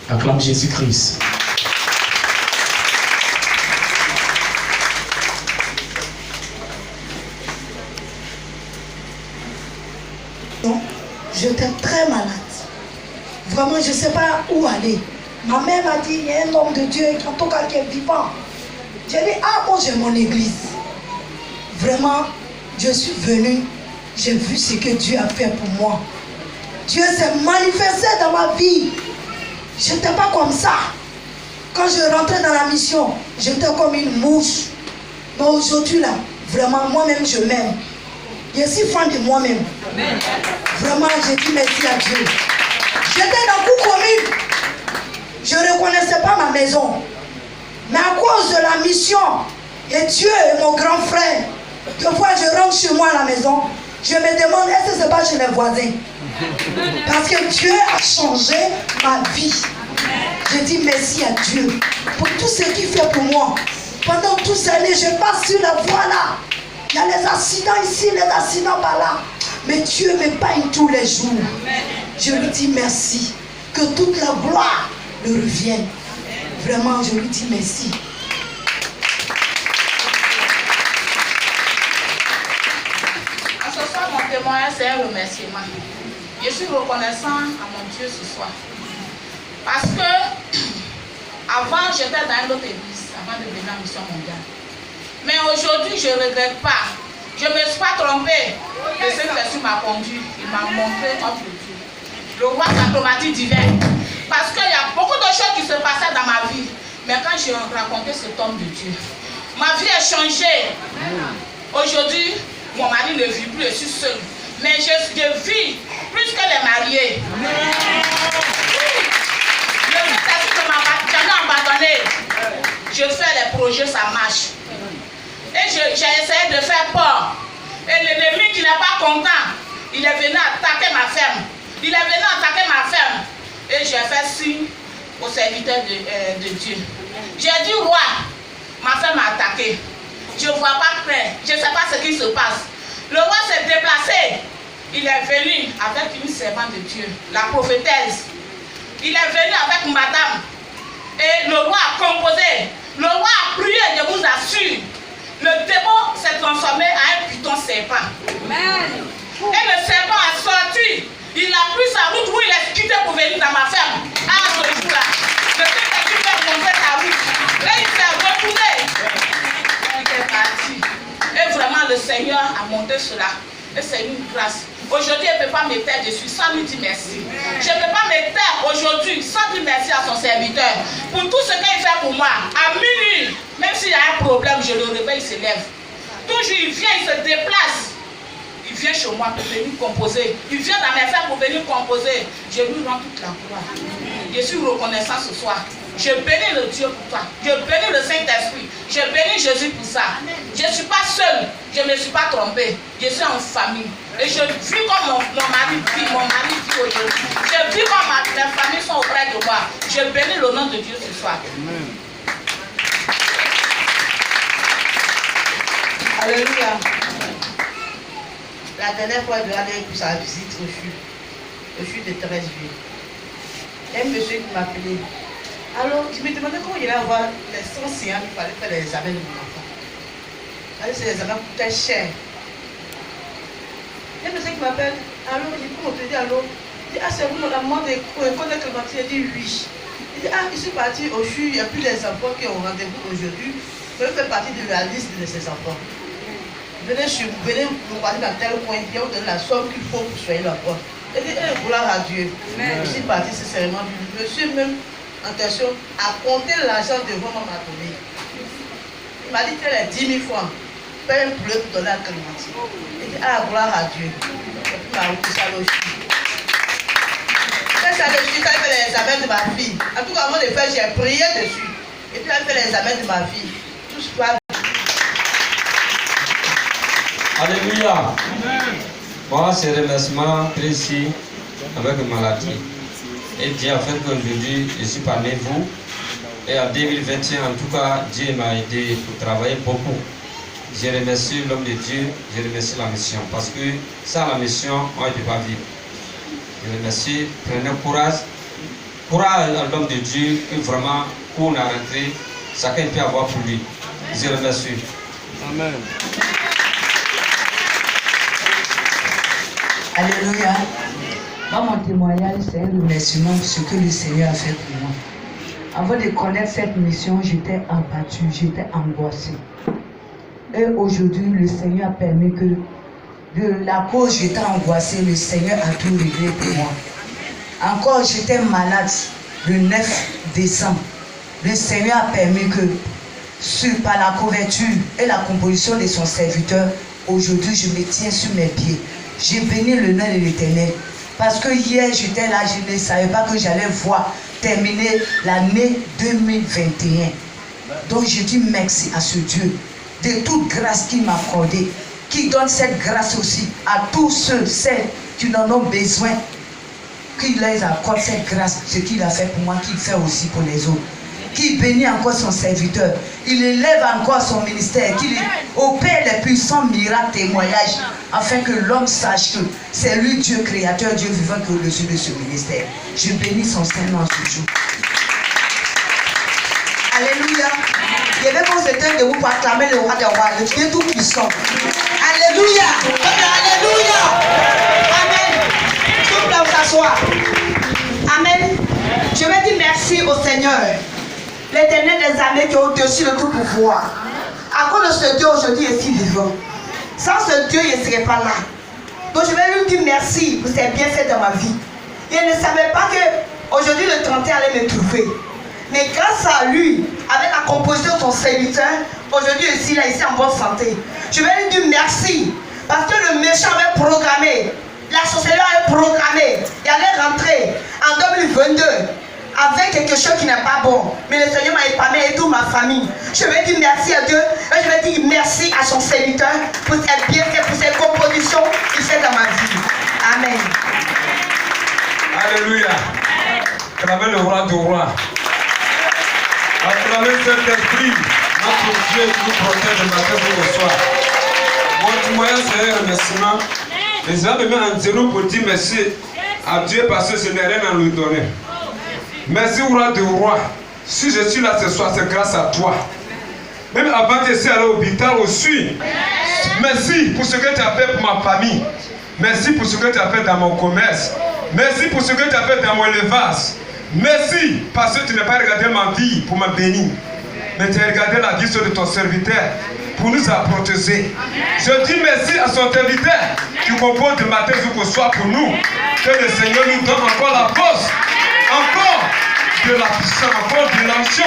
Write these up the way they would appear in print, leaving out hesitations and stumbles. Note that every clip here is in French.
Acclame Jésus-Christ. J'étais très malade. Vraiment, je ne sais pas où aller. Ma mère m'a dit, il y a un homme de Dieu en tout cas qui est vivant. J'ai dit, ah bon, j'ai mon église. Vraiment, je suis venue, j'ai vu ce que Dieu a fait pour moi. Dieu s'est manifesté dans ma vie. Je n'étais pas comme ça. Quand je rentrais dans la mission, j'étais comme une mouche. Mais aujourd'hui, là, vraiment, moi-même, je m'aime. Je suis fan de moi-même. Vraiment, je dis merci à Dieu. J'étais dans le coup commune. Je ne reconnaissais pas ma maison. Mais à cause de la mission, et Dieu est mon grand frère, des fois je rentre chez moi à la maison, je me demande est-ce que ce n'est pas chez les voisins. Parce que Dieu a changé ma vie. Je dis merci à Dieu pour tout ce qu'il fait pour moi. Pendant toutes ces années, je passe sur la voie là. Il y a les accidents ici, les accidents par là. Mais Dieu m'épargne tous les jours. Je lui dis merci. Que toute la gloire lui revienne. Vraiment, je lui dis merci. En ce soir, mon témoignage, c'est un remerciement. Je suis reconnaissant à mon Dieu ce soir. Parce que avant, j'étais dans une autre église, avant de venir en mission mondiale. Mais aujourd'hui, je ne regrette pas. Je ne me suis pas trompée. Et cette personne m'a conduit. Il m'a montré notre Dieu. Le roi diplomatique divin. Parce qu'il y a beaucoup de choses qui se passaient dans ma vie. Mais quand j'ai rencontré cet homme de Dieu, ma vie a changé. Aujourd'hui, mon mari ne vit plus, je suis seule. Mais je vis plus que les mariés. Le fait que m'a abandonné. Je fais les projets, ça marche. Et j'ai essayé de faire peur. Et l'ennemi qui n'est pas content, il est venu attaquer ma ferme. Il est venu attaquer ma ferme. Et j'ai fait signe au serviteur de Dieu. J'ai dit, roi, ma ferme m'a attaqué. Je ne vois pas clair. Je ne sais pas ce qui se passe. Le roi s'est déplacé. Il est venu avec une servante de Dieu, la prophétesse. Il est venu avec madame. Et le roi a composé. Le roi a prié, je vous assure. Le démon s'est transformé en un python serpent. Amen. Et le serpent a sorti. Il a pris sa route où il est quitté pour venir dans ma ferme. Ah, ce jour-là. Le fait que tu peux montrer ta route. Et il s'est retourné. Il est parti. Et vraiment, le Seigneur a monté cela. Et c'est une grâce. Aujourd'hui, il ne peut pas me taire dessus sans lui dire merci. Je ne peux pas me taire aujourd'hui sans dire merci à son serviteur. Pour tout ce qu'il fait pour moi. À minuit, même s'il y a un problème, je le réveille, il se lève. Toujours, il vient, il se déplace. Il vient chez moi pour venir composer. Il vient dans mes fermes pour venir composer. Je lui rends toute la gloire. Je suis reconnaissant ce soir. Je bénis le Dieu pour toi. Je bénis le Saint-Esprit. Je bénis Jésus pour ça. Je ne suis pas seule. Je ne me suis pas trompée. Je suis en famille. Et je vis comme mon mari vit. Mon mari vit aujourd'hui. Je vis comme mes familles sont auprès de moi. Je bénis le nom de Dieu ce soir. Amen. Alléluia. La dernière fois, je allais pour sa visite au CHU de Thérèseville. Il y a un monsieur qui m'a appelé. Alors, je me demandais comment il allait avoir les 100 séances qu'il fallait faire les examens de mon enfant. Alors, ces examens coûtaient cher. Il y a un monsieur qui m'appelle. Alors, je peux te dire, allô? Il dit, ah, c'est vous, la maman de Clémentine? Il dit, oui. Il dit, ah, je suis parti au CHU, il n'y a plus les enfants qui ont rendez-vous aujourd'hui. Je vais faire partie de la liste de ces enfants. Venez vous parler dans tel coin, il vous donner la somme qu'il faut pour soigner l'enfant. Il dit, gloire à Dieu. Amen. Je suis parti sincèrement. Je me suis même en question à compter l'argent devant m'a donné. Il m'a dit, tel est 10 000 francs. Paye un poulet pour donner à Clémentine. Il dit, ah, gloire à Dieu. Et puis il m'a repris ça le CHU. Ça le CHU, quand il fait les examens de ma fille. En tout cas, avant de faire, j'ai prié dessus. Et puis il a fait les examens de ma fille. Tout ce soir. Alléluia. Moi, c'est un remerciement précis avec une maladie. Et Dieu a fait qu'aujourd'hui, je suis parmi vous. Et en 2021, en tout cas, Dieu m'a aidé pour travailler beaucoup. Je remercie l'homme de Dieu, je remercie la mission. Parce que sans la mission, on ne peut pas vivre. Je remercie, prenez courage. croire à l'homme de Dieu que vraiment, où on a rentré, chacun peut avoir pour lui. Je remercie. Amen. Alléluia. Moi, mon témoignage, c'est un remerciement pour ce que le Seigneur a fait pour moi. Avant de connaître cette mission, j'étais abattue, j'étais angoissée. Et aujourd'hui, le Seigneur a permis que, de la cause j'étais angoissée, le Seigneur a tout réglé pour moi. Encore, j'étais malade le 9 décembre. Le Seigneur a permis que, par la couverture et la composition de son serviteur, aujourd'hui, je me tiens sur mes pieds. J'ai béni le nom de l'Éternel. Parce que hier, j'étais là, je ne savais pas que j'allais voir terminer l'année 2021. Donc, je dis merci à ce Dieu de toute grâce qu'il m'a accordée, qui donne cette grâce aussi à tous ceux, celles qui en ont besoin, qu'il les accorde cette grâce, ce qu'il a fait pour moi, qu'il fait aussi pour les autres. Qui bénit encore son serviteur, il élève encore son ministère, qu'il opère les puissants miracles, témoignages, afin que l'homme sache que c'est lui Dieu créateur, Dieu vivant qui est au-dessus de ce ministère. Je bénis son Saint-Nom ce jour. Alléluia. Je vais vous aider de vous proclamer le roi des rois, le Dieu tout puissant. Alléluia. Alléluia. Amen. S'il vous plaît, vous asseoir. Amen. Je vais dire merci au Seigneur, l'Éternel des armées qui est au-dessus de tout pouvoir. À cause de ce Dieu aujourd'hui est si vivant. Sans ce Dieu, il ne serait pas là. Donc je vais lui dire merci pour ses bienfaits dans ma vie. Il ne savait pas que aujourd'hui le 31 allait me trouver. Mais grâce à lui, avec la composition de son serviteur, aujourd'hui ici, là, ici en bonne santé. Je vais lui dire merci. Parce que le méchant avait programmé, la sorcellerie avait programmé, il allait rentrer en 2022 avec quelque chose qui n'est pas bon. Mais le Seigneur m'a épargné et toute ma famille. Je vais dire merci à Dieu et je vais dire merci à son serviteur pour ses bienfaits, pour ses compositions qu'il fait dans ma vie. Amen. Alléluia. Acclamez le roi du roi. Acclamez cet esprit, notre Dieu qui nous protège de matin au soir. Mon témoignage, c'est un remerciement. Et je vais me mettre en zéro pour dire merci à Dieu parce que je n'ai rien à lui donner. Merci roi du roi. Si je suis là ce soir, c'est grâce à toi. Même avant que je sois allé à l'hôpital aussi. Merci pour ce que tu as fait pour ma famille. Merci pour ce que tu as fait dans mon commerce. Merci pour ce que tu as fait dans mon élevage. Merci parce que tu n'as pas regardé ma vie pour me bénir. Mais tu as regardé la vie de ton serviteur pour nous protéger. Je dis merci à son serviteur qui compose de matin jusqu'au soir pour nous. Que le Seigneur nous donne encore la force, encore de la puissance, encore de l'action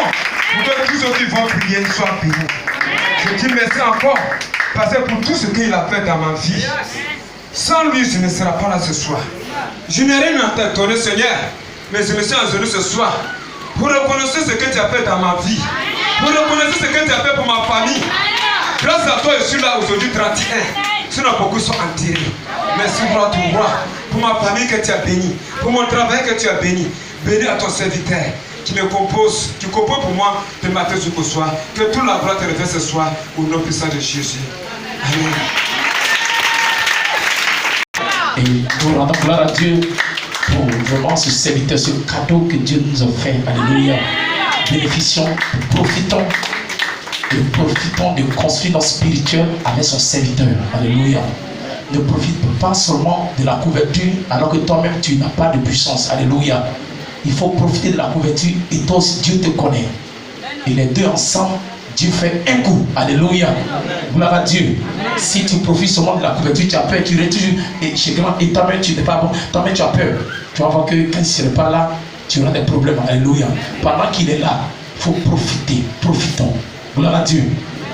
pour que tous ceux qui vont prier soient bénis. Je dis merci encore parce que pour tout ce qu'il a fait dans ma vie, sans lui je ne serai pas là ce soir. Je n'ai rien à te donner, Seigneur, mais je me suis enseigné ce soir pour reconnaître ce que tu as fait dans ma vie, pour reconnaître ce que tu as fait pour ma famille. Grâce à toi, je suis là aujourd'hui 31. Sinon, beaucoup sont enterrés. Merci, roi du roi, pour ma famille que tu as béni, pour mon travail que tu as béni. Bénis à ton serviteur qui compose pour moi de matin jusqu'au soir. Que toute la gloire te revienne ce soir au nom puissant de Jésus. Amen. Et nous rendons gloire à Dieu pour vraiment ce serviteur, ce cadeau que Dieu nous a fait. Alléluia. Bénéficions, profitons de construire notre spirituel avec son serviteur. Alléluia. Ne profite pas seulement de la couverture alors que toi-même tu n'as pas de puissance. Alléluia. Il faut profiter de la couverture et toi aussi Dieu te connaît. Et les deux ensemble, Dieu fait un coup. Alléluia. Gloire à Dieu. Si tu profites seulement de la couverture, tu as peur, tu retires et toi-même tu n'es pas bon, toi-même tu as peur. Tu vas voir que quand il ne serait pas là, tu auras des problèmes. Alléluia. Pendant qu'il est là, il faut profiter. Profitons. Gloire à Dieu.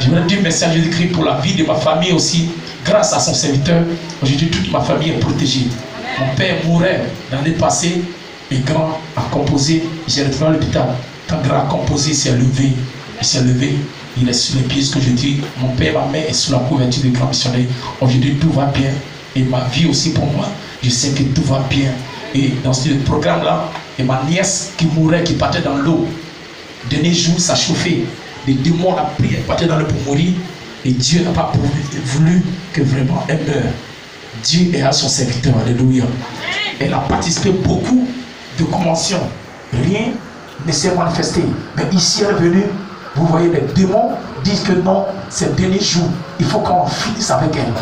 Je voudrais dire merci à Jésus-Christ pour la vie de ma famille aussi. Grâce à son serviteur, aujourd'hui toute ma famille est protégée. Mon père mourait l'année passée et grand a composé. J'ai retrouvé à l'hôpital. Quand grand a composé, il s'est levé. Il est sur les pieds, ce que je dis. Mon père, ma mère est sous la couverture de grand missionnaire. Aujourd'hui tout va bien. Et ma vie aussi pour moi, je sais que tout va bien. Et dans ce programme-là, et ma nièce qui mourait, qui partait dans l'eau. Dernier jour, ça chauffait. Les démons ont pris, elle partait dans l'eau pour mourir. Et Dieu n'a pas voulu que vraiment elle meure. Dieu est à son serviteur. Alléluia. Elle a participé beaucoup de conventions. rien ne s'est manifesté. Mais ici est revenu, vous voyez, les démons disent que non, c'est le dernier jour, il faut qu'on finisse avec elle.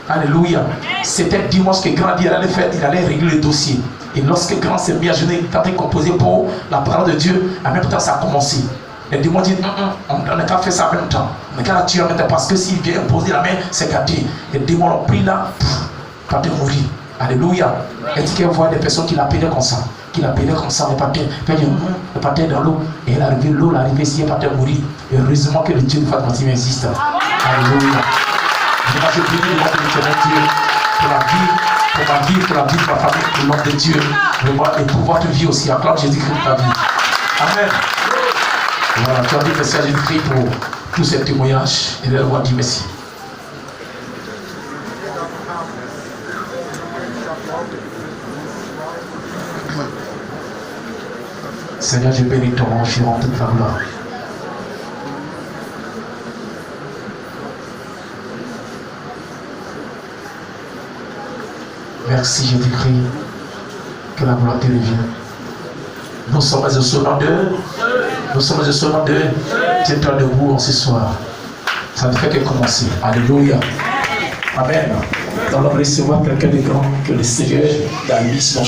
Alléluia. C'était dimanche que Grand il allait régler le dossier. Et lorsque Grand s'est mis à jeûner, il était en train de composer pour la parole de Dieu, en même temps ça a commencé. Les démons disent on n'a qu'à faire ça en même temps. On n'a qu'à la tuer en même temps parce que s'il vient imposer la main, c'est gâté. Les démons l'ont pris là, pas de mourir. Alléluia. Et tu vois des personnes qui l'appelaient comme ça. Qui l'appelaient comme ça, le patin dans l'eau. Et l'eau l'arrivée ici, il pas de mourir. Et heureusement que le Dieu de Fatima existe. Alléluia. Moi je prie le nom de l'éternel Dieu pour la vie, pour la vie de ma famille, pour le nom de Dieu. Et pour votre vie aussi. Acclame Jésus-Christ pour ta vie. Amen. Voilà, tu as dit merci à Jésus-Christ pour tous ces témoignages. Et leur voix dit merci. Seigneur, je bénis ton nom, je rends toute ta gloire. Merci Jésus-Christ, que la gloire te revienne. Nous sommes au son de. Nous sommes au son de. Tiens-toi debout ce soir. Ça ne fait que commencer. Alléluia. Amen. Nous allons recevoir quelqu'un de grand que le Seigneur a mis sur